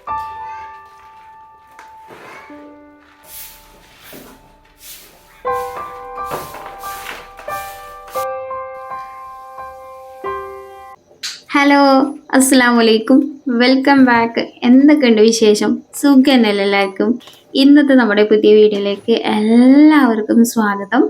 Hello, അസ്സലാമു അലൈക്കും. Welcome back. എന്തൊക്കെയുണ്ട് വിശേഷം? സുഖന്നല്ലേ എല്ലാവർക്കും? ഇന്നത്തെ നമ്മുടെ പുതിയ വീഡിയോയിലേക്ക് എല്ലാവർക്കും സ്വാഗതം.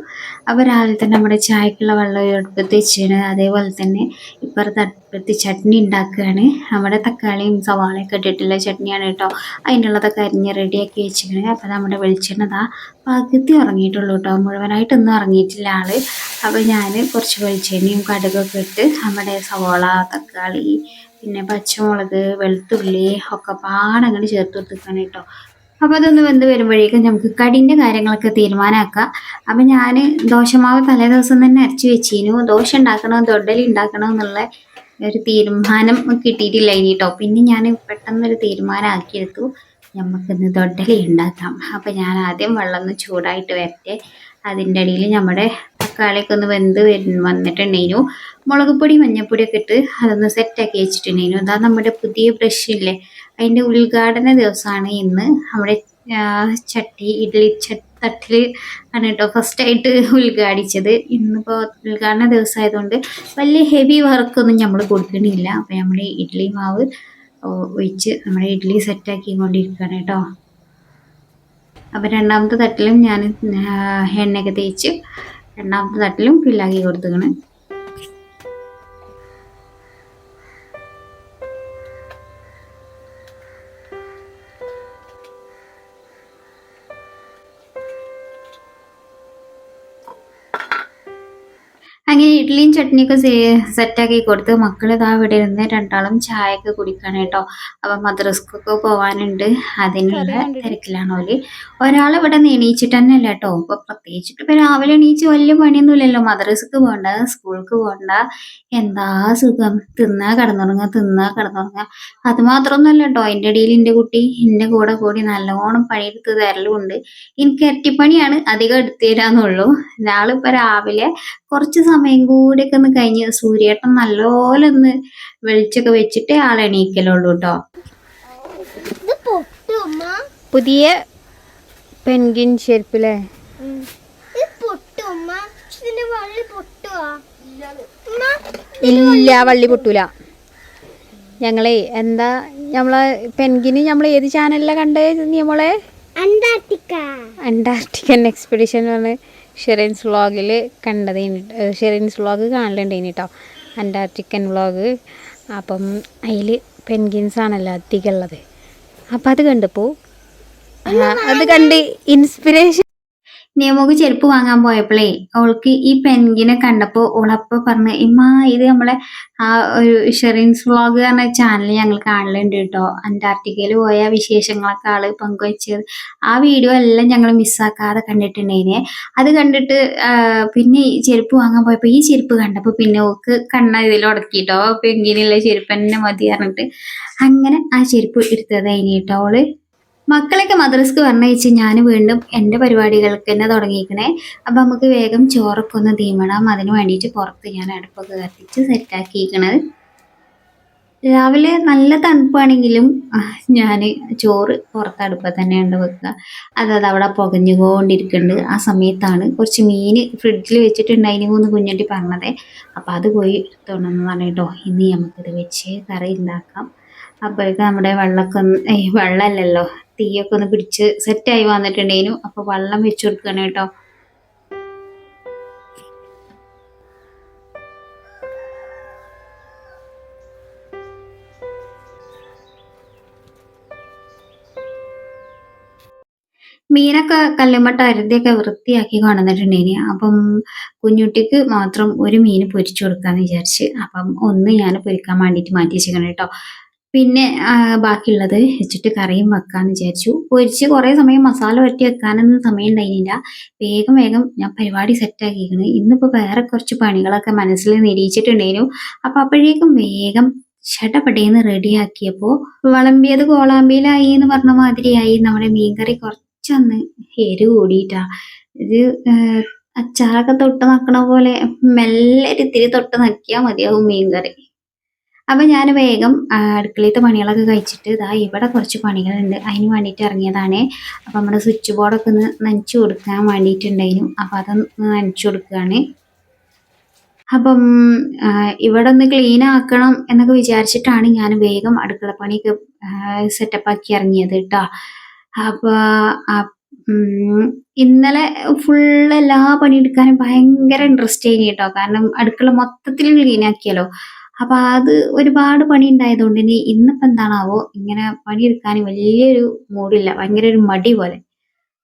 അപ്പോൾ രാവിലെ തന്നെ നമ്മുടെ ചായക്കുള്ള വെള്ളം അടുപ്പത്ത് വെച്ചാണ്. അതേപോലെ തന്നെ ഇപ്പുറത്ത് അടുപ്പത്ത് ചട്നി ഉണ്ടാക്കുകയാണ്. നമ്മുടെ തക്കാളിയും സവാളയൊക്കെ ഇട്ടിട്ടുള്ള ചട്നിയാണ് കേട്ടോ. അതിനുള്ളതൊക്കെ അരിഞ്ഞ് റെഡിയാക്കി വെച്ചിരിക്കുന്നത്. അപ്പോൾ നമ്മുടെ വെളിച്ചെണ്ണ പകുതി ഉറങ്ങിയിട്ടുള്ളൂ കേട്ടോ, മുഴുവനായിട്ടൊന്നും ഇറങ്ങിയിട്ടില്ല ആള്. അപ്പോൾ ഞാൻ കുറച്ച് വെളിച്ചെണ്ണയും കടുകൊക്കെ ഇട്ട് നമ്മുടെ സവാള, തക്കാളി, പിന്നെ പച്ചമുളക്, വെളുത്തുള്ളി ഒക്കെ പാടങ്ങോട്ട് ചേർത്ത് കൊടുത്തിരിക്കണം കേട്ടോ. അപ്പോൾ അതൊന്ന് വെന്ത് വരുമ്പോഴേക്കും നമുക്ക് കടിൻ്റെ കാര്യങ്ങളൊക്കെ തീരുമാനമാക്കാം. അപ്പം ഞാൻ ദോശമാവ് തലേ ദിവസം തന്നെ അരച്ച് വെച്ചിരുന്നു. ദോശ ഉണ്ടാക്കണോ ദൊഡ്ഡലി ഉണ്ടാക്കണോ എന്നുള്ള ഒരു തീരുമാനം കിട്ടിയിട്ടില്ല ഇനി കേട്ടോ. പിന്നെ ഞാൻ പെട്ടെന്നൊരു തീരുമാനം ആക്കിയെടുത്തു, നമുക്കിന്ന് ദൊഡ്ഡലി ഉണ്ടാക്കാം. അപ്പം ഞാൻ ആദ്യം വെള്ളം ഒന്ന് ചൂടായിട്ട് വരട്ടെ. അതിൻ്റെ ഇടയിൽ നമ്മുടെ തക്കാളിയൊക്കെ ഒന്ന് വെന്ത് വന്നിട്ടുണ്ടായിരുന്നു. മുളക് പൊടി മഞ്ഞൾപ്പൊടിയൊക്കെ ഇട്ട് അതൊന്ന് സെറ്റാക്കി വെച്ചിട്ടുണ്ടായിരുന്നു. അതാ നമ്മുടെ പുതിയ ബ്രഷ് ഇല്ലേ, അതിൻ്റെ ഉദ്ഘാടന ദിവസമാണ് ഇന്ന്. നമ്മുടെ ഇഡ്ഡലി തട്ടിൽ ആണ് കേട്ടോ ഫസ്റ്റായിട്ട് ഉദ്ഘാടിച്ചത്. ഇന്നിപ്പോൾ ഉദ്ഘാടന ദിവസമായതുകൊണ്ട് വലിയ ഹെവി വർക്കൊന്നും നമ്മൾ കൊടുക്കണില്ല. അപ്പോൾ നമ്മുടെ ഇഡ്ഡലി മാവ് ഒഴിച്ച് നമ്മുടെ ഇഡ്ഡലി സെറ്റാക്കി കൊണ്ടിരിക്കുകയാണ് കേട്ടോ. അപ്പോൾ രണ്ടാമത്തെ തട്ടിലും ഞാൻ എണ്ണയൊക്കെ തേച്ച് രണ്ടാമത്തെ തട്ടിലും ഫില്ലാക്കി കൊടുത്തുകയാണ്. അങ്ങനെ ഇഡ്ഡലിയും ചട്നിയൊക്കെ സെറ്റാക്കി കൊടുത്ത് മക്കൾ ഇതാ ഇവിടെ ഇരുന്ന് രണ്ടാളും ചായയൊക്കെ കുടിക്കണം കേട്ടോ. അപ്പം മദ്രസക്കൊക്കെ പോകാനുണ്ട്, അതിനുള്ള തിരക്കിലാണ് ഓല്. ഒരാൾ ഇവിടെ നിന്ന് എണീച്ചിട്ട് തന്നെ അല്ല കേട്ടോ. ഇപ്പൊ പ്രത്യേകിച്ചിട്ട് ഇപ്പൊ രാവിലെ എണീച്ച് വലിയ പണിയൊന്നുമില്ലല്ലോ. മദ്രസക്ക് പോകണ്ട, സ്കൂൾക്ക് പോകണ്ട, എന്താ സുഖം, തിന്നാ കിടന്നുറങ്ങുക. അത് മാത്രമൊന്നുമല്ല കേട്ടോ, അതിൻ്റെ ഇടയിൽ എൻ്റെ കുട്ടി എൻ്റെ കൂടെ കൂടി നല്ലോണം പണിയെടുത്ത് തരലുമുണ്ട്. എനിക്ക് ഇരട്ടിപ്പണിയാണ് അധികം എടുത്തു തരാന്നുള്ളൂ. ഞാളിപ്പോ രാവിലെ കുറച്ച് സമയം കൂടിയൊക്കെ ഒന്ന് കഴിഞ്ഞ് സൂര്യേട്ടൻ നല്ലോണം ഒന്ന് വെളിച്ചൊക്കെ വെച്ചിട്ട് ആളെണീക്കലുള്ളൂ കേട്ടോ. പുതിയ പെൻഗിൻ ചെരുപ്പില്ലേ? ഇല്ല, വള്ളി പൊട്ടൂല. ഞങ്ങളെ എന്താ നമ്മളെ പെൻഗിന് നമ്മൾ ഏത് ചാനലിലാണ് കണ്ടത്? നമ്മളെ അന്റാർട്ടിക്കൻ എക്സ്പെഡിഷൻ ആണ് ഷെറിൻസ് വ്ളോഗിൽ കണ്ടത്. ഷെറിൻസ് വ്ളോഗ് കാണലുണ്ടേനി കേട്ടോ, അന്റാർട്ടിക്കൻ വ്ളോഗ്. അപ്പം അതിൽ പെൻഗിൻസ് ആണല്ലോ അധികം ഉള്ളത്. അപ്പം അത് കണ്ടപ്പോൾ അത് കണ്ട് ഇൻസ്പിറേഷൻ. നിയമക്ക് ചെരുപ്പ് വാങ്ങാൻ പോയപ്പോഴേ അവൾക്ക് ഈ പെൻഗിനെ കണ്ടപ്പോൾ ഓളപ്പോൾ പറഞ്ഞ്, ഇമ്മ ഇത് നമ്മളെ ആ ഒരു ഷെറിൻസ് വ്ളോഗ് പറഞ്ഞ ചാനൽ ഞങ്ങൾ കാണലുണ്ട് കേട്ടോ, അന്റാർട്ടിക്കയിൽ പോയ വിശേഷങ്ങളൊക്കെ ആള് പങ്കുവെച്ചത്. ആ വീഡിയോ എല്ലാം ഞങ്ങൾ മിസ്സാക്കാതെ കണ്ടിട്ടുണ്ടായിനെ. അത് കണ്ടിട്ട് പിന്നെ ഈ ചെരുപ്പ് വാങ്ങാൻ പോയപ്പോൾ ഈ ചെരുപ്പ് കണ്ടപ്പോൾ പിന്നെ ഓക്ക് കണ്ണ ഇതിലുടക്കിട്ടോ, പെൻഗിനുള്ള ചെരുപ്പ് തന്നെ മതി പറഞ്ഞിട്ട് അങ്ങനെ ആ ചെരുപ്പ് എടുത്തത് അതിനേട്ടോ അവള്. മക്കളൊക്കെ മദ്രസക്ക് പറഞ്ഞയച്ച് ഞാൻ വീണ്ടും എൻ്റെ പരിപാടികൾക്ക് തന്നെ തുടങ്ങിയിരിക്കണേ. അപ്പം നമുക്ക് വേഗം ചോറൊക്കെ ഒന്ന് തീമണം. അതിന് വേണ്ടിയിട്ട് പുറത്ത് ഞാൻ അടുപ്പൊക്കെ കത്തിച്ച് സെറ്റാക്കിയിരിക്കണത്. രാവിലെ നല്ല തണുപ്പാണെങ്കിലും ഞാൻ ചോറ് പുറത്ത് അടുപ്പത്ത് തന്നെയുണ്ട് വെക്കുക. അതത് അവിടെ പുകഞ്ഞുകൊണ്ടിരിക്കുന്നുണ്ട്. ആ സമയത്താണ് കുറച്ച് മീൻ ഫ്രിഡ്ജിൽ വെച്ചിട്ടുണ്ടായിന് മൂന്ന് കുഞ്ഞട്ടി പറഞ്ഞത്. അപ്പം അത് പോയി എടുത്തോണ്ടെന്ന് കേട്ടോ. ഇനി നമുക്കിത് വെച്ച് കറി ഉണ്ടാക്കാം. അപ്പോഴേക്കും നമ്മുടെ വെള്ളമൊക്കെ വെള്ളമല്ലല്ലോ, തീയൊക്കെ ഒന്ന് പിടിച്ച് സെറ്റായി വന്നിട്ടുണ്ടേനു. അപ്പോൾ വെള്ളം വെച്ച് കൊടുക്കണം കേട്ടോ. മീനൊക്കെ കല്ലുമ്മട്ട അരുതിയൊക്കെ വൃത്തിയാക്കി കൊണ്ടുവന്നിട്ടുണ്ടേനി. അപ്പം കുഞ്ഞുട്ടിക്ക് മാത്രം ഒരു മീൻ പൊരിച്ചു കൊടുക്കാന്ന് വിചാരിച്ച് അപ്പം ഒന്ന് ഞാൻ പൊരിക്കാൻ വേണ്ടിയിട്ട് മാറ്റി വെച്ചിരിക്കണം കേട്ടോ. പിന്നെ ബാക്കിയുള്ളത് വെച്ചിട്ട് കറിയും വെക്കാന്ന് വിചാരിച്ചു. പൊരിച്ച് കുറേ സമയം മസാല വരട്ടി വെക്കാനൊന്നും സമയം ഉണ്ടായിരുന്നില്ല. വേഗം ഞാൻ പരിപാടി സെറ്റാക്കിയിരിക്കുന്നത്. ഇന്നിപ്പോൾ വേറെ കുറച്ച് പണികളൊക്കെ മനസ്സിൽ നിരീക്ഷിച്ചിട്ടുണ്ടായിരുന്നു. അപ്പം അപ്പോഴേക്കും വേഗം ഷട്ടപ്പടേന്ന് റെഡിയാക്കിയപ്പോൾ വിളമ്പിയത് കോളാമ്പിയിലായി എന്ന് പറഞ്ഞ മാതിരിയായി. നമ്മുടെ മീൻകറി കുറച്ചൊന്ന് എരിവ് കൂടിയിട്ടാ. ഇത് അച്ചാറൊക്കെ തൊട്ട് നക്കണ പോലെ മെല്ലെ ഇത്തിരി തൊട്ട് നക്കിയാൽ മതിയാവും മീൻകറി. അപ്പം ഞാൻ വേഗം അടുക്കളയിലത്തെ പണികളൊക്കെ കഴിച്ചിട്ട് ഇതാ ഇവിടെ കുറച്ച് പണികളുണ്ട്, അതിന് വേണ്ടിയിട്ട് ഇറങ്ങിയതാണ്. അപ്പം നമ്മുടെ സ്വിച്ച് ബോർഡൊക്കെ ഒന്ന് നനച്ചു കൊടുക്കാൻ വേണ്ടിയിട്ടുണ്ടായിരുന്നു. അപ്പം അതൊന്ന് നനച്ചു കൊടുക്കുകയാണ്. അപ്പം ഇവിടെ ഒന്ന് ക്ലീൻ ആക്കണം എന്നൊക്കെ വിചാരിച്ചിട്ടാണ് ഞാൻ വേഗം അടുക്കള പണിയൊക്കെ സെറ്റപ്പാക്കി ഇറങ്ങിയത് കേട്ടോ. അപ്പോൾ ഇന്നലെ ഫുള്ള് എല്ലാ പണിയെടുക്കാനും ഭയങ്കര ഇൻട്രസ്റ്റ് ആയി കേട്ടോ. കാരണം അടുക്കള മൊത്തത്തിൽ ക്ലീൻ ആക്കിയല്ലോ. അപ്പോൾ അത് ഒരുപാട് പണി ഉണ്ടായതുകൊണ്ട് ഇനി ഇന്നിപ്പോൾ എന്താണാവോ ഇങ്ങനെ പണിയെടുക്കാൻ വലിയൊരു മൂഡില്ല, ഭയങ്കര ഒരു മടി പോലെ.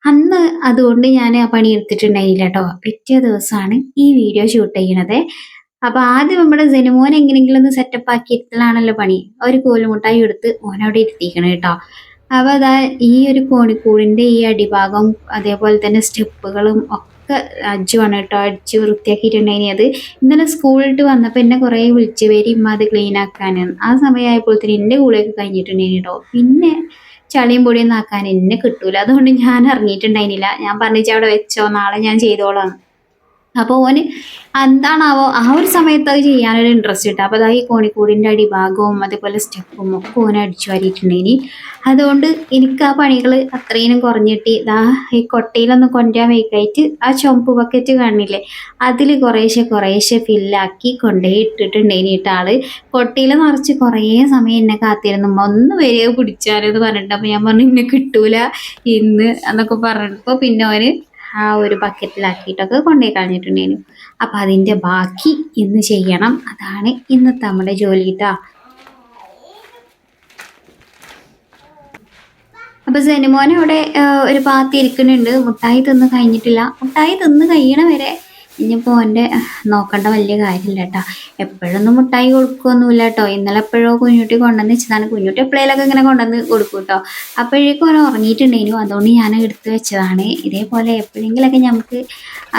അന്ന് അതുകൊണ്ട് ഞാൻ ആ പണി എടുത്തിട്ടുണ്ടായില്ല കേട്ടോ. പിറ്റേ ദിവസമാണ് ഈ വീഡിയോ ഷൂട്ട് ചെയ്യണത്. അപ്പൊ ആദ്യം നമ്മുടെ ജനുമോൻ എങ്ങനെയെങ്കിലും ഒന്ന് സെറ്റപ്പ് ആക്കി ഇരുത്തലാണല്ലോ പണി. ഒരു കോലുമുട്ടായി എടുത്ത് ഓനവിടെ ഇരുത്തിക്കണം കേട്ടോ. അപ്പൊ അതാ ഈ ഒരു കോണിക്കൂടിന്റെ ഈ അടിഭാഗം അതേപോലെ തന്നെ സ്റ്റെപ്പുകളും ഒക്കെ അജ്ജുവാണ് കേട്ടോ അടിച്ച് വൃത്തിയാക്കിയിട്ടുണ്ടായിരുന്നത്. ഇന്നലെ സ്കൂളിട്ട് വന്നപ്പോൾ എന്നെ കുറേ വിളിച്ച് വരും അത് ക്ലീൻ ആക്കാനെന്ന്. ആ സമയമായപ്പോഴത്തേന് എൻ്റെ കൂടെയൊക്കെ കഴിഞ്ഞിട്ടുണ്ടായിരുന്നു കേട്ടോ. പിന്നെ ചളിയും പൊടിയൊന്നും ആക്കാൻ എന്നെ കിട്ടൂല, അതുകൊണ്ട് ഞാൻ ഇറങ്ങിയിട്ടുണ്ടായിരുന്നില്ല. ഞാൻ പറഞ്ഞിട്ട് അവിടെ വെച്ചോ, നാളെ ഞാൻ ചെയ്തോളാം. അപ്പോൾ ഓന് എന്താണാവോ ആ ഒരു സമയത്ത് അത് ചെയ്യാനൊരു ഇൻട്രസ്റ്റ് കിട്ടുക. അപ്പോൾ അതാ ഈ കോണിക്കൂടിൻ്റെ അടിഭാഗവും അതേപോലെ സ്റ്റെപ്പും ഒക്കെ ഓന് അടിച്ചു വാരിയിട്ടുണ്ടായിനി. അതുകൊണ്ട് എനിക്ക് ആ പണികൾ അത്രയും കുറഞ്ഞിട്ട് ഇതാ ഈ കൊട്ടയിലൊന്ന് കൊണ്ടുവരാൻ വയ്ക്കായിട്ട് ആ ചുമപ്പ് ബക്കറ്റ് കാണില്ലേ, അതിൽ കുറേശ്ശെ ഫില്ലാക്കി കൊണ്ടുപോയി ഇട്ടിട്ടുണ്ടായിനി കേട്ടോ ആള്. കൊട്ടയിൽ നിറച്ച് കുറേ സമയം എന്നെ കാത്തിരുന്നു, ഒന്ന് വരിക പിടിച്ചാലെന്ന് പറഞ്ഞിട്ട്. അപ്പോൾ ഞാൻ പറഞ്ഞു ഇന്നെ കിട്ടൂല ഇന്ന് എന്നൊക്കെ പറഞ്ഞപ്പോൾ പിന്നെ ഓന് ആ ഒരു ബക്കറ്റിലാക്കിയിട്ടൊക്കെ കൊണ്ടുപോയി കളഞ്ഞിട്ടുണ്ടായിരുന്നു. അപ്പം അതിൻ്റെ ബാക്കി ഇന്ന് ചെയ്യണം, അതാണ് ഇന്നത്തെ നമ്മുടെ ജോലി കേട്ടോ. അപ്പം സെനിമോൻ അവിടെ ഒരു ഭാഗത്ത് ഇരിക്കുന്നുണ്ട്, മുട്ടായി തിന്ന് കഴിഞ്ഞിട്ടില്ല. മുട്ടായി തിന്ന് കഴിയണ വരെ ഇനിയിപ്പോൾ എൻ്റെ നോക്കേണ്ട വലിയ കാര്യമില്ല കേട്ടോ. എപ്പോഴൊന്നും മുട്ടായി കൊടുക്കുകയൊന്നുമില്ല കേട്ടോ. ഇന്നലെ എപ്പോഴോ കുഞ്ഞുട്ടി കൊണ്ടുവന്ന് വെച്ചതാണ്. കുഞ്ഞുട്ടി എപ്പോഴേലൊക്കെ ഇങ്ങനെ കൊണ്ടുവന്ന് കൊടുക്കും കേട്ടോ. അപ്പോഴേക്കും ഓരോ ഉറങ്ങിയിട്ടുണ്ടായിരുന്നു, അതുകൊണ്ട് ഞാൻ എടുത്ത് വെച്ചതാണ്. ഇതേപോലെ എപ്പോഴെങ്കിലൊക്കെ നമുക്ക്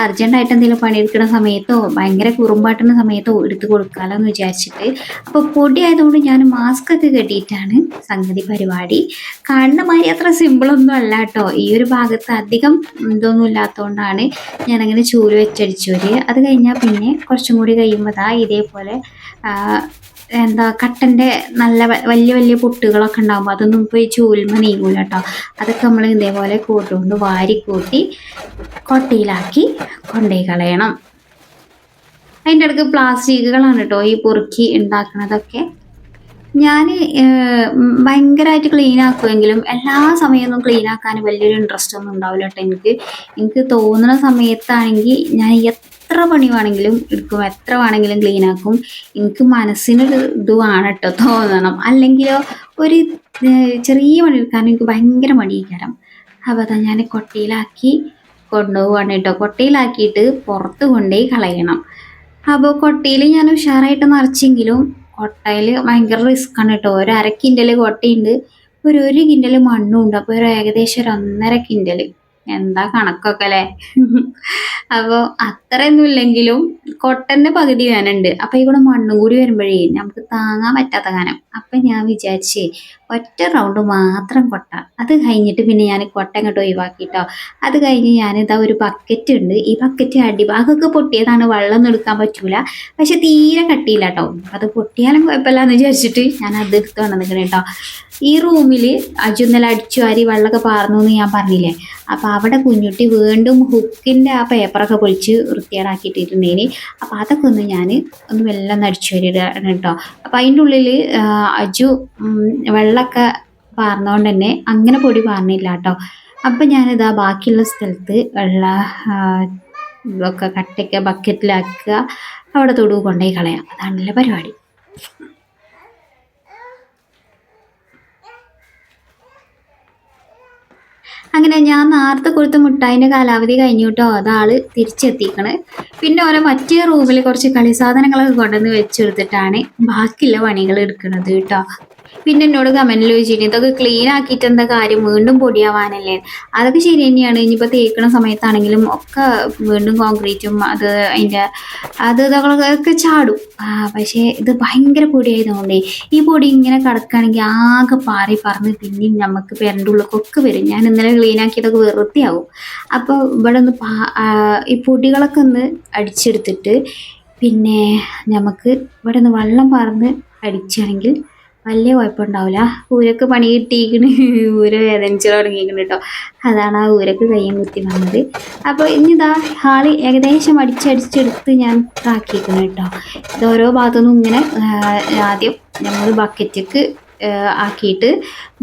അർജൻറ്റായിട്ട് എന്തെങ്കിലും പണിയെടുക്കുന്ന സമയത്തോ ഭയങ്കര കുറുമ്പാട്ടുന്ന സമയത്തോ എടുത്ത് കൊടുക്കാമല്ലോ എന്ന് വിചാരിച്ചിട്ട്. അപ്പോൾ പൊടി ആയതുകൊണ്ട് ഞാൻ മാസ്ക് ഒക്കെ കെട്ടിയിട്ടാണ് സംഗതി പരിപാടി. കാണുന്ന മാതിരി അത്ര സിമ്പിളൊന്നും അല്ല കേട്ടോ. ഈ ഒരു ഭാഗത്ത് അധികം ഇതൊന്നും ഇല്ലാത്തതുകൊണ്ടാണ് ഞാനങ്ങനെ ചൂല് വെച്ചടിച്ചു. അത് കഴിഞ്ഞാൽ പിന്നെ കുറച്ചും കൂടി കഴിയുമ്പോൾ ഇതേപോലെ എന്താ കട്ടൻ്റെ നല്ല വലിയ പൊട്ടുകളൊക്കെ ഉണ്ടാകുമ്പോൾ അതൊന്നും ഇപ്പോൾ ഈ ചൂലുമ നീങ്ങൂല കേട്ടോ. അതൊക്കെ നമ്മൾ ഇതേപോലെ കൂട്ടുകൊണ്ട് വാരി കൂട്ടി കൊട്ടയിലാക്കി കൊണ്ടുപോയി കളയണം. അതിൻ്റെ ഇടയ്ക്ക് പ്ലാസ്റ്റിക്കുകളാണ് കേട്ടോ ഈ പൊറുക്കി ഉണ്ടാക്കുന്നതൊക്കെ. ഞാൻ ഭയങ്കരമായിട്ട് ക്ലീൻ ആക്കുമെങ്കിലും എല്ലാ സമയമൊന്നും ക്ലീൻ ആക്കാൻ വലിയൊരു ഇൻട്രസ്റ്റ് ഒന്നും ഉണ്ടാവില്ല കേട്ടോ. എനിക്ക് തോന്നുന്ന സമയത്താണെങ്കിൽ ഞാൻ എത്ര പണി വേണമെങ്കിലും എടുക്കും, എത്ര വേണമെങ്കിലും ക്ലീൻ ആക്കും. എനിക്ക് മനസ്സിനൊരു ഇത് വേണം കേട്ടോ, തോന്നണം. അല്ലെങ്കിലോ ഒരു ചെറിയ പണി എടുക്കാൻ എനിക്ക് ഭയങ്കര മടിയായിരിക്കും. അപ്പോൾ അതാ ഞാൻ കൊട്ടയിലാക്കി കൊണ്ടുപോവാണ് കേട്ടോ. കൊട്ടയിലാക്കിയിട്ട് പുറത്ത് കൊണ്ടുപോയി കളയണം. അപ്പോൾ കൊട്ടയിൽ ഞാൻ ഉഷാറായിട്ട് നിറച്ചെങ്കിലും കൊട്ടയിൽ ഭയങ്കര റിസ്ക്കാണ് കേട്ടോ. ഒരു 1/2 കിൻഡൽ കൊട്ടയുണ്ട്, ഒരു 1 കിൻഡൽ മണ്ണും ഉണ്ട്. അപ്പോൾ ഏകദേശം ഒരു 1.5 കിൻഡൽ. എന്താ കണക്കൊക്കെ അല്ലേ. അപ്പോൾ അത്രയൊന്നും ഇല്ലെങ്കിലും കൊട്ടൻ്റെ പകുതി വേനുണ്ട്. അപ്പോൾ ഈ കൂടെ മണ്ണും കൂടി വരുമ്പോഴേ നമുക്ക് താങ്ങാൻ പറ്റാത്ത കാനം. അപ്പം ഞാൻ വിചാരിച്ച് ഒറ്റ റൗണ്ട് മാത്രം കൊട്ട. അത് കഴിഞ്ഞിട്ട് പിന്നെ ഞാൻ കൊട്ട ഇങ്ങോട്ട് ഒഴിവാക്കിട്ടോ. അത് കഴിഞ്ഞ് ഞാനിതാ ഒരു ബക്കറ്റ് ഉണ്ട്. ഈ ബക്കറ്റ് അടിഭാഗമൊക്കെ പൊട്ടിയതാണ്, വെള്ളം എടുക്കാൻ പറ്റൂല, പക്ഷെ തീരെ കട്ടിയില്ല കേട്ടോ. അത് പൊട്ടിയാലും കുഴപ്പമില്ല എന്ന് വിചാരിച്ചിട്ട് ഞാൻ അത് എടുത്ത് കൊണ്ടുവന്നിരിക്കണം കേട്ടോ. ഈ റൂമിൽ അജു ഇന്നലെ അടിച്ചു വാരി വെള്ളമൊക്കെ പാർന്നു എന്ന് ഞാൻ പറഞ്ഞില്ലേ. അപ്പോൾ അവിടെ കുഞ്ഞുട്ടി വീണ്ടും ഹുക്കിൻ്റെ ആ പേപ്പറൊക്കെ പൊളിച്ച് വൃത്തികേടാക്കിയിട്ടിട്ടുണ്ടേനി. അപ്പോൾ അതൊക്കെ ഒന്ന് ഞാൻ ഒന്ന് വെള്ളം അടിച്ചു വരികയാണ് കേട്ടോ. അപ്പോൾ അതിൻ്റെ ഉള്ളിൽ അജു വെള്ളമൊക്കെ പാർന്നുകൊണ്ട് തന്നെ അങ്ങനെ പൊടി പാർന്നില്ല കേട്ടോ. അപ്പം ഞാനിതാ ബാക്കിയുള്ള സ്ഥലത്ത് ഇതൊക്കെ കട്ടയ്ക്ക് ബക്കറ്റിലാക്കുക, അവിടെ തൊടു കൊണ്ടുപോയി കളയാം. അതാണല്ലോ പരിപാടി. അങ്ങനെ ഞാൻ നേരത്തെ കൊടുത്ത മുട്ടായിൻ്റെ കാലാവധി കഴിഞ്ഞു കേട്ടോ. അതാള് തിരിച്ചെത്തിക്കണ്. പിന്നെ ഓരോ മറ്റേ റൂമിൽ കുറച്ച് കളി സാധനങ്ങളൊക്കെ കൊണ്ടുവന്ന് വെച്ചെടുത്തിട്ടാണ് ബാക്കിയുള്ള പണികൾ എടുക്കുന്നത് കേട്ടോ. പിന്നെ എന്നോട് കമൻറ്റിൽ ചോദിച്ചിട്ട് ഇതൊക്കെ ക്ലീൻ ആക്കിയിട്ട് എന്താ കാര്യം, വീണ്ടും പൊടിയാവാനല്ലേ. അതൊക്കെ ശരി തന്നെയാണ്. ഇനിയിപ്പോൾ തേക്കണ സമയത്താണെങ്കിലും ഒക്കെ വീണ്ടും കോൺക്രീറ്റും ഇതൊക്കെ ചാടും. പക്ഷേ ഇത് ഭയങ്കര പൊടിയായതുകൊണ്ടേ ഈ പൊടി ഇങ്ങനെ കിടക്കുകയാണെങ്കിൽ ആകെ പാറി പറന്ന് പിന്നെയും നമുക്ക് പേരൻ്റെ ഉള്ളിലൊക്കെ വരും. ഞാൻ ഇന്നലെ ക്ലീൻ ആക്കിയതൊക്കെ വെറുതെയാവും. അപ്പോൾ ഇവിടെ ഒന്ന് ഈ പൊടികളൊക്കെ ഒന്ന് അടിച്ചെടുത്തിട്ട് പിന്നെ നമുക്ക് ഇവിടെ നിന്ന് വെള്ളം പറന്ന് അടിക്കുകയാണെങ്കിൽ വലിയ കുഴപ്പമുണ്ടാവില്ല. ഊരക്ക് പണി കിട്ടിയിരിക്കണ്, ഊര വേദനിച്ച് തുടങ്ങിയിരിക്കണം കേട്ടോ. അതാണ് ആ ഊരക്ക് കയ്യും കുത്തി വന്നത്. അപ്പോൾ ഇനിതാ ആൾ ഏകദേശം അടിച്ചടിച്ചെടുത്ത് ഞാൻ ആക്കിയിരിക്കണം കേട്ടോ. ഇത് ഓരോ ഭാഗത്തുനിന്നും ഇങ്ങനെ ആദ്യം നമ്മൾ ബക്കറ്റിക്ക് ആക്കിയിട്ട്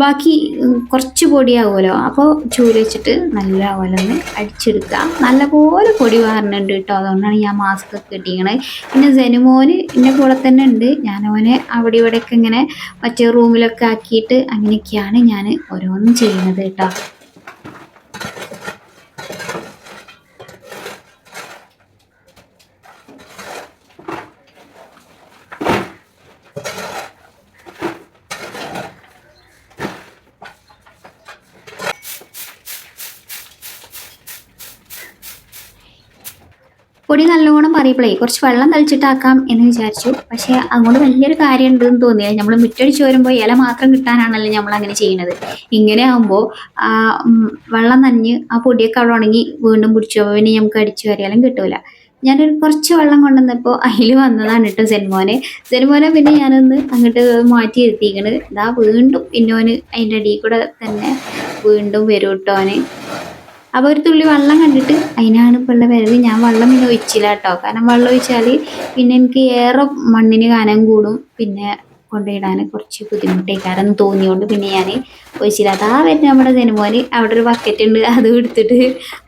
ബാക്കി കുറച്ച് പൊടിയാവുമല്ലോ, അപ്പോൾ ചൂല് വെച്ചിട്ട് നല്ലപോലെ ഒന്ന് അടിച്ചെടുക്കുക. നല്ലപോലെ പൊടി വാരണുണ്ട് കേട്ടോ, അതുകൊണ്ടാണ് ഞാൻ മാസ്ക് ഒക്കെ ഇട്ടിരിക്കണത്. പിന്നെ സെനുമോന് എൻ്റെ കൂടെ തന്നെ ഉണ്ട്. ഞാനവനെ അവിടെ ഇവിടെയൊക്കെ ഇങ്ങനെ മറ്റേ റൂമിലൊക്കെ ആക്കിയിട്ട് അങ്ങനെയൊക്കെയാണ് ഞാൻ ഓരോന്നും ചെയ്യുന്നത് കേട്ടോ. പൊടി നല്ലോണം പറയുമ്പോഴേ കുറച്ച് വെള്ളം തളിച്ചിട്ടാക്കാം എന്ന് വിചാരിച്ചു. പക്ഷേ അതുകൊണ്ട് വലിയൊരു കാര്യം ഉണ്ടെന്ന് തോന്നിയത്, നമ്മൾ മുറ്റടിച്ച് വരുമ്പോൾ ഇല മാത്രം കിട്ടാനാണല്ലോ നമ്മൾ അങ്ങനെ ചെയ്യുന്നത്. ഇങ്ങനെ ആകുമ്പോൾ വെള്ളം നനഞ്ഞ് ആ പൊടിയൊക്കെ അവിടെ ഉണങ്ങി വീണ്ടും പിടിച്ചു, പിന്നെ നമുക്ക് അടിച്ചു വരിയാലും കിട്ടൂല. ഞാനൊരു കുറച്ച് വെള്ളം കൊണ്ടുവന്നപ്പോൾ അതിൽ വന്നതാണ് കേട്ടോ സെനുമോനെ പിന്നെ ഞാനൊന്ന് അങ്ങോട്ട് മാറ്റി ഇരുത്തിക്കണ്. ഇതാ വീണ്ടും പിന്നോന് അതിൻ്റെ അടിയിൽ കൂടെ തന്നെ വീണ്ടും വരും കേട്ടോ അവന്. അപ്പോൾ ഒരു തുള്ളി വെള്ളം കണ്ടിട്ട് അതിനാണ് ഇപ്പോൾ ഉള്ള വരവ്. ഞാൻ വെള്ളം പിന്നെ ഒഴിച്ചില്ല കേട്ടോ, കാരണം വെള്ളം ഒഴിച്ചാൽ പിന്നെ എനിക്ക് ഏറെ മണ്ണിന് കനം കൂടും, പിന്നെ കൊണ്ടുപോയിടാൻ കുറച്ച് ബുദ്ധിമുട്ടേക്കാരെന്ന് തോന്നിയോണ്ട് പിന്നെ ഞാൻ ഒഴിച്ചില്ല. അതാ വരുന്ന നമ്മുടെ സെനുമോന് അവിടെ ഒരു ബക്കറ്റ് ഉണ്ട്, അത് എടുത്തിട്ട്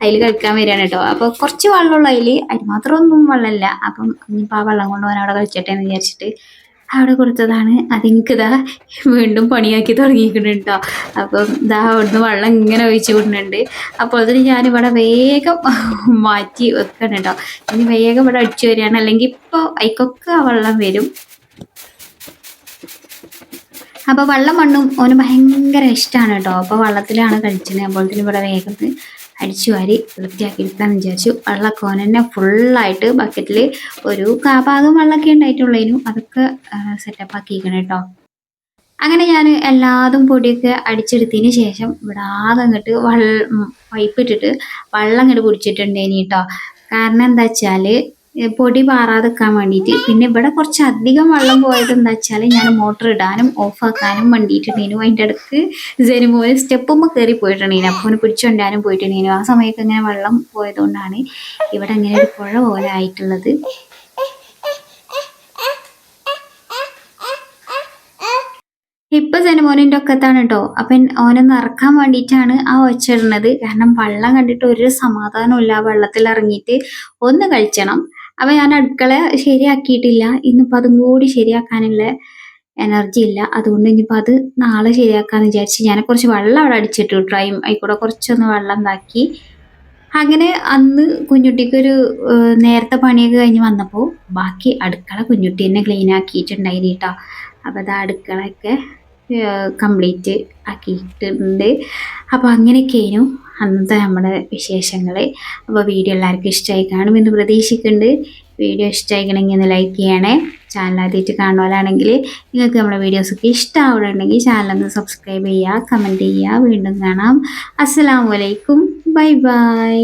അതിൽ കളിക്കാൻ വരികയാണ് കേട്ടോ. അപ്പോൾ കുറച്ച് വെള്ളമുള്ള അതിൽ മാത്രം ഒന്നും വെള്ളമില്ല. അപ്പം ഇനിയിപ്പോൾ ആ വെള്ളം കൊണ്ട് പോകാൻ അവിടെ കളിച്ചട്ടെ എന്ന് വിചാരിച്ചിട്ട് അവിടെ കൊടുത്തതാണ്. അതെനിക്കിതാ വീണ്ടും പണിയാക്കി തുടങ്ങിയിട്ടുണ്ട് കേട്ടോ. അപ്പം ഇതാ അവിടുന്ന് വെള്ളം ഇങ്ങനെ ഒഴിച്ച് വിടുന്നുണ്ട്. അപ്പോൾ അതിന് ഞാനിവിടെ വേഗം മാറ്റി വെക്കണം കേട്ടോ. ഇനി വേഗം ഇവിടെ അടിച്ചു വരികയാണ്, അല്ലെങ്കിൽ ഇപ്പോൾ അതിക്കൊക്കെ ആ വെള്ളം വരും. അപ്പോൾ വെള്ളം മണ്ണും ഓന് ഭയങ്കര ഇഷ്ടമാണ് കേട്ടോ. അപ്പോൾ വെള്ളത്തിലാണ് കളിച്ചത്. അപ്പോഴത്തേനും ഇവിടെ വേഗം അടിച്ചു വാരി വൃത്തിയാക്കി എടുക്കാമെന്ന് വിചാരിച്ചു. വെള്ളമൊക്കെ ഓൻ തന്നെ ഫുള്ളായിട്ട് ബക്കറ്റിൽ ഒരു കാഭാഗം വെള്ളമൊക്കെ ഉണ്ടായിട്ടുള്ളതിനും അതൊക്കെ സെറ്റപ്പ് ആക്കിയിരിക്കണം കേട്ടോ. അങ്ങനെ ഞാൻ എല്ലാതും പൊടിയൊക്കെ അടിച്ചെടുത്തതിന് ശേഷം ഇവിടെ ആകെ അങ്ങോട്ട് പൈപ്പ് ഇട്ടിട്ട് വെള്ളം അങ്ങോട്ട് പിടിച്ചിട്ടുണ്ടേനി കേട്ടോ. കാരണം എന്താ വെച്ചാൽ പൊടി പാറാതെക്കാൻ വേണ്ടിയിട്ട്. പിന്നെ ഇവിടെ കുറച്ച് അധികം വെള്ളം പോയത് എന്താ വെച്ചാൽ ഞാൻ മോട്ടർ ഇടാനും ഓഫാക്കാനും വേണ്ടിയിട്ടുണ്ടേനു. അതിൻ്റെ ഇടയ്ക്ക് സെനുമോന് സ്റ്റെപ്പുമ്പോൾ കയറി പോയിട്ടുണ്ടേനു, അപ്പോൾ അവന് പിടിച്ചുകൊണ്ടാനും പോയിട്ടുണ്ടേനു. ആ സമയത്ത് ഇങ്ങനെ വെള്ളം പോയതുകൊണ്ടാണ് ഇവിടെ ഇങ്ങനെ ഒരു പുഴ പോലെ ആയിട്ടുള്ളത്. ഇപ്പം സെനുമോനിൻ്റെ ഒക്കത്താണ് കേട്ടോ. അപ്പം ഓനൊന്ന് ഇറക്കാൻ വേണ്ടിയിട്ടാണ് ആ ഒച്ചിടുന്നത്. കാരണം വെള്ളം കണ്ടിട്ട് ഒരു സമാധാനമില്ല, വെള്ളത്തിൽ ഇറങ്ങിയിട്ട് ഒന്ന് കളിച്ചണം. അപ്പം ഞാൻ അടുക്കള ശരിയാക്കിയിട്ടില്ല, ഇന്നിപ്പോൾ അതും കൂടി ശരിയാക്കാനുള്ള എനർജി ഇല്ല. അതുകൊണ്ട് ഇനിയിപ്പോൾ അത് നാളെ ശരിയാക്കാമെന്ന് വിചാരിച്ച് ഞാൻ കുറച്ച് വെള്ളം അവിടെ അടിച്ചിട്ടു, ഡ്രൈം ആയിക്കൂടെ കുറച്ചൊന്ന് വെള്ളം ഉണ്ടാക്കി. അങ്ങനെ അന്ന് കുഞ്ഞുട്ടിക്കൊരു നേരത്തെ പണിയൊക്കെ കഴിഞ്ഞ് വന്നപ്പോൾ ബാക്കി അടുക്കള കുഞ്ഞുട്ടി തന്നെ ക്ലീൻ ആക്കിയിട്ടുണ്ടായിന് കേട്ടോ. അപ്പോൾ അത് അടുക്കളയൊക്കെ കംപ്ലീറ്റ് ആക്കിയിട്ടുണ്ട്. അപ്പോൾ അങ്ങനെയൊക്കെയായിരുന്നു അന്നത്തെ നമ്മുടെ വിശേഷങ്ങൾ. അപ്പോൾ വീഡിയോ എല്ലാവർക്കും ഇഷ്ടമായി കാണുമെന്ന് പ്രതീക്ഷിക്കുന്നുണ്ട്. വീഡിയോ ഇഷ്ടമായിക്കണമെങ്കിൽ ഒന്ന് ലൈക്ക് ചെയ്യണേ. ചാനൽ ആദ്യമായിട്ട് കാണുവാനാണെങ്കിൽ നിങ്ങൾക്ക് നമ്മുടെ വീഡിയോസൊക്കെ ഇഷ്ടമാവുന്നുണ്ടെങ്കിൽ ചാനലൊന്ന് സബ്സ്ക്രൈബ് ചെയ്യുക, കമൻറ്റ് ചെയ്യുക. വീണ്ടും കാണാം. അസ്സലാമു അലൈക്കും, ബൈ ബൈ.